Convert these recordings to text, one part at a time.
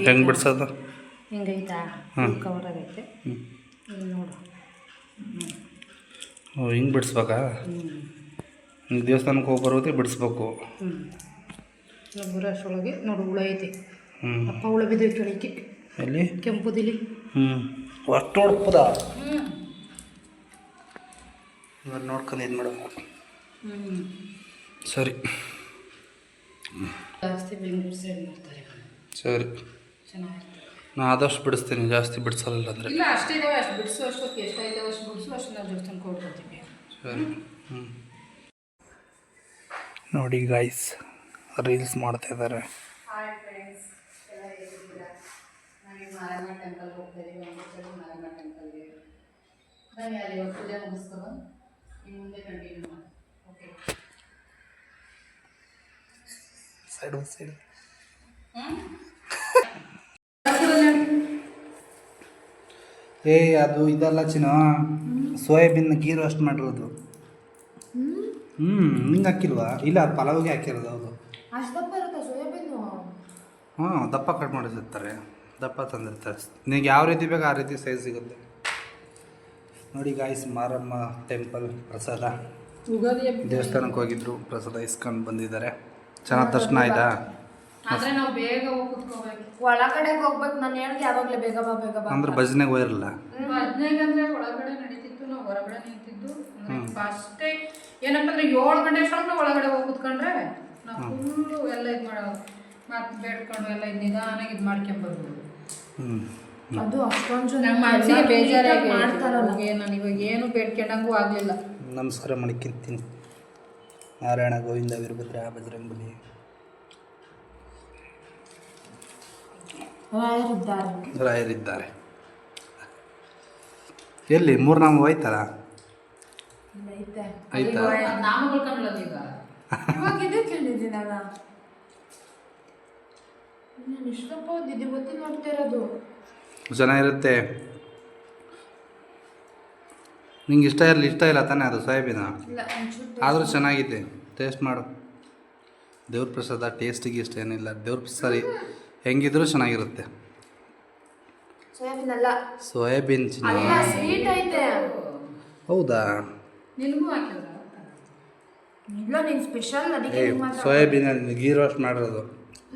ಹೆಂಗೆ ಬಿಡ್ಸೋದು? ಹಿಂಗೈತಾ? ಕವರ್ ಆಗೈತೆ ನೋಡು. ಓ ಹಿಂಗೆ ಬಿಡಿಸ್ಬೇಕಾ? ಹಿಂಗೆ ದೇವಸ್ಥಾನಕ್ಕೆ ಹೋಗಿ ಬರೋದೇ ಬಿಡಿಸ್ಬೇಕು. ಬರೋಷ್ಟೊಳಗೆ ನೋಡು ಹುಳ ಐತೆ. ಅಪ್ಪ ಹುಳ ಬಿದ್ದು ಕೆಳಕ್ಕೆ. ಎಲ್ಲಿ? ಕೆಂಪುದಿಲಿ. ಅಷ್ಟು ಹೊಡ್ಪದ ಇವಾಗ ನೋಡ್ಕೊಂಡು ಏನು ಮಾಡಬೇಕು. ಸರಿ ಜಾಸ್ತಿ ಬೆಂಗಳೂರು ಸೈಡ್ ಮಾಡ್ತಾರೆ. ಸರಿ ಚೆನ್ನಾಗಿರ್ತದೆ. ನಾನು ಆದಷ್ಟು ಬಿಡಿಸ್ತೀನಿ, ಜಾಸ್ತಿ ಬಿಡಿಸಲ್ಲ ಅಂದರೆ. ಇಲ್ಲ ಅಷ್ಟೇ ಇದ್ದಾವೆ, ಅಷ್ಟು ಬಿಡಿಸು ಅಷ್ಟೊತ್ತು ಎಷ್ಟಾಯ್ತವೆ ಅಷ್ಟು ಬಿಡಿಸು, ಅಷ್ಟು ನಾವು ದೇವಸ್ಥಾನಕ್ಕೆ ಹೋಗ್ಕೊಳ್ತೀವಿ. ಸರಿ. ನೋಡಿ ಗೈಸ್, ರೀಲ್ಸ್ ಮಾಡ್ತಾಯಿದ್ದಾರೆ. ಹಾಯ್ ಫ್ರೆಂಡ್ಸ್, ಎಲ್ಲ ಹೇಗಿದ್ದೀರಾ? ನಾವೀಗ ಮಾರಮ್ಮ ಟೆಂಪಲ್ಗೆ ಹೋಗ್ತಾ ಇದ್ದೀವಿ. ಮಾರಮ್ಮ ಟೆಂಪಲ್ಗೆ ಬನ್ನಿ, ಅಲ್ಲಿ ಪೂಜೆ ಮುಗಿಸ್ಕೊಂಡು ಈ ಮುಂದೆ ಕಂಟಿನ್ಯೂ ಮಾಡಿ. Okay, side side. ಅದು ಇದಲ್ಲ ಚಿನ್ನ, ಸೋಯಾಬೀನ್ ಗೀ ರೋಸ್ಟ್ ಮಾಡಿರೋದು. ನಿಂಗೆ ಹಾಕಿಲ್ವಾ? ಇಲ್ಲ, ಅದು ಪಲಾವಿಗೆ ಹಾಕಿರೋದು. ಹೌದು, ಹಾಂ, ದಪ್ಪ ಕಟ್ ಮಾಡಿರ್ತಾರೆ, ದಪ್ಪ ತಂದಿರ್ತಾರೆ. ನಿನಗೆ ಯಾವ ರೀತಿ ಬೇಕು ಆ ರೀತಿ ಸೈಜ್ ಸಿಗುತ್ತೆ. ನೋಡಿ ಗಾಯ್ಸ್, ಮಾರಮ್ಮ ಟೆಂಪಲ್ ಪ್ರಸಾದ ದೇವಸ್ಥಾನಕ್ಕೆ ಹೋಗಿದ್ರು, ಪ್ರಸಾದ ಇಸ್ಕೊಂಡು ಬಂದಿದ್ದಾರೆ. ಚೆನ್ನಾಗಿ ದರ್ಶನ ಆಯ್ತಾ? ಆದರೆ ನಾವು ಬೇಗ ಹೋಗಿ ಕುತ್ಕೋಬೇಕು, ಒಳಗಡೆ ಹೋಗ್ಬೇಕು. ನಾನು ಹೇಳಿದೆ ಯಾವಾಗಲೇ ಬೇಗ ಬಾ ಬೇಗ ಬಾ ಅಂದ್ರೆ ಭಜನೆಗೆ ಹೋಗಿರಲ್ಲ. ಭಜನೆಗೆ ಅಂದರೆ ಒಳಗಡೆ ನಡೀತಿತ್ತು, ನಾವು ಹೊರಗಡೆ ನಿಂತಿದ್ದು. ಫಸ್ಟೇ ಏನಪ್ಪ ಅಂದರೆ 7 ಗಂಟೆ ಅಷ್ಟೊಳಗೆ ಒಳಗಡೆ ಹೋಗಿ ಕುತ್ಕೊಂಡ್ರೆ ನಾವು ಫುಲ್ಲು ಎಲ್ಲ ಇದು ಮಾಡೋ ಮತ್ತು ಬೇಡ್ಕೊಂಡು ಎಲ್ಲ ಇದು ನಿಧಾನಾಗಿ ಇದು ಮಾಡ್ಕೊಂಬರ್ಬೋದು. ಅದು ಅಷ್ಟೊಂದು ನಮ್ಮ ಮನಸ್ಸಿಗೆ ಬೇಜಾರಾಗಿ ಮಾಡ್ತಾರಲ್ಲ. ನಾನು ಇವಾಗ ಏನು ಬೇಡ್ಕೊಂಡಂಗೂ ಆಗಲಿಲ್ಲ. ನಮಸ್ಕಾರ ಮಾಡ್ಕೊಂತೀನಿ. ನಾರಾಯಣ ಗೋವಿಂದ ವೀರಭದ್ರ ಬಜರಂಗಬಲಿ. ರಾಯರಿದ್ದಾರೆ. ಎಲ್ಲಿ? 3 ನಾಮ ಹೋಯ್ತಲ್ಲ? ಆಯ್ತಾ? ನಾಮಗಳು ಕಂಡ್ಲದ ಈಗ ಇವಾಗ ಇದೆ ಕೇಳಿದ್ದೀನಲ್ಲ. ನಾನು ಇಷ್ಟಪ್ಪ ದಿದ್ದಿ ಗೊತ್ತಿ ನೋಡ್ತಾ ಇರೋದು. ಚೆನ್ನಾಗಿರುತ್ತೆ. ನಿಂಗೆ ಇಷ್ಟ ಇಲ್ಲ ತಾನೇ ಅದು ಸೋಯಾಬೀನ? ಆದರೂ ಚೆನ್ನಾಗಿದೆ, ಟೇಸ್ಟ್ ಮಾಡು. ದೇವ್ರ ಪ್ರಸಾದ ಟೇಸ್ಟಿಗೆ ಇಷ್ಟ ಏನಿಲ್ಲ. ದೇವ್ರ ಪ್ರಸಾದ ಹೆಂಗಿದ್ರೂ ಚೆನ್ನಾಗಿರುತ್ತೆ. ಸೋಯಾಬೀನ್ ಸ್ವೀಟ್ ಐತೆ. ಹೌದಾ? ನಿನಗೂ ಹಾಕಿದ್ರ? ಇಲ್ಲ, ನೀನು ಸ್ಪೆಷಲ್ ಅದಕ್ಕೆ. ಸೋಯಾಬೀನ್ ಗೀ ರೋಸ್ಟ್ ಮಾಡಿರೋದು.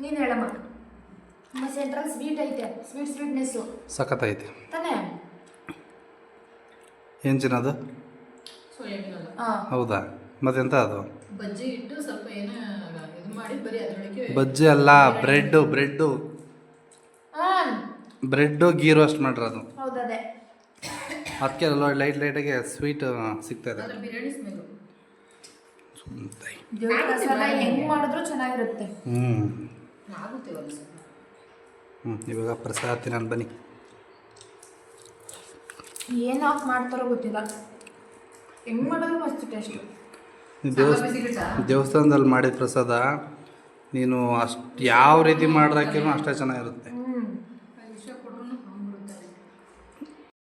ನೀನು ಹೇಳಮ್ಮ. ನಮ್ಮ ಸೆಂಟ್ರಲ್ ಸ್ವೀಟ್ ಐತೆ, ಸ್ವೀಟ್ನೆಸ್ಸು ಸಖತ್ತೈತೆ ತಾನೇ? ಏನು ಚಿನ್ನದು? ಸೋಯಾಬೀನ್. ಹೌದಾ? ಮತ್ತೆಂತ ಅದು? ಬಜ್ಜಿ ಇಟ್ಟು ಸ್ವಲ್ಪ ಏನೋ ಇದು ಮಾಡಿ ಬರೀ ಅದರೊಳಗೆ. ಬಜ್ಜಿ ಅಲ್ಲ, ಬ್ರೆಡ್ಡು ಗೀ ರೋಸ್ಟ್ ಮಾಡಿರೋದು. ಹೌದದೇ, ಅದಕ್ಕೆ ಲೈಟಾಗಿ ಸ್ವೀಟ್ ಸಿಗ್ತದೆ. ಬಿರಿಯಾನಿ ಸ್ಮೆಲ್ಲು. ಹೆಂಗ್ ಮಾಡಿದ್ರು ಚೆನ್ನಾಗಿರುತ್ತೆ. ಇವಾಗ ಪ್ರಸಾದ ತಿನ್ನೋಣ ಬನ್ನಿ. ಏನು ಹಾಕಿ ಮಾಡ್ತಾರೋ ಗೊತ್ತಿಲ್ಲ, ಹೆಂಗ್ ಮಾಡೋದು ಮಸ್ತ್ ಟೇಸ್ಟು. ದೇವಸ್ಥಾನದಲ್ಲಿ ಮಾಡಿದ ಪ್ರಸಾದ ನೀನು ಅಷ್ಟು ಯಾವ ರೀತಿ ಮಾಡ್ದಾಕಿರೂ ಅಷ್ಟೇ ಚೆನ್ನಾಗಿರುತ್ತೆ.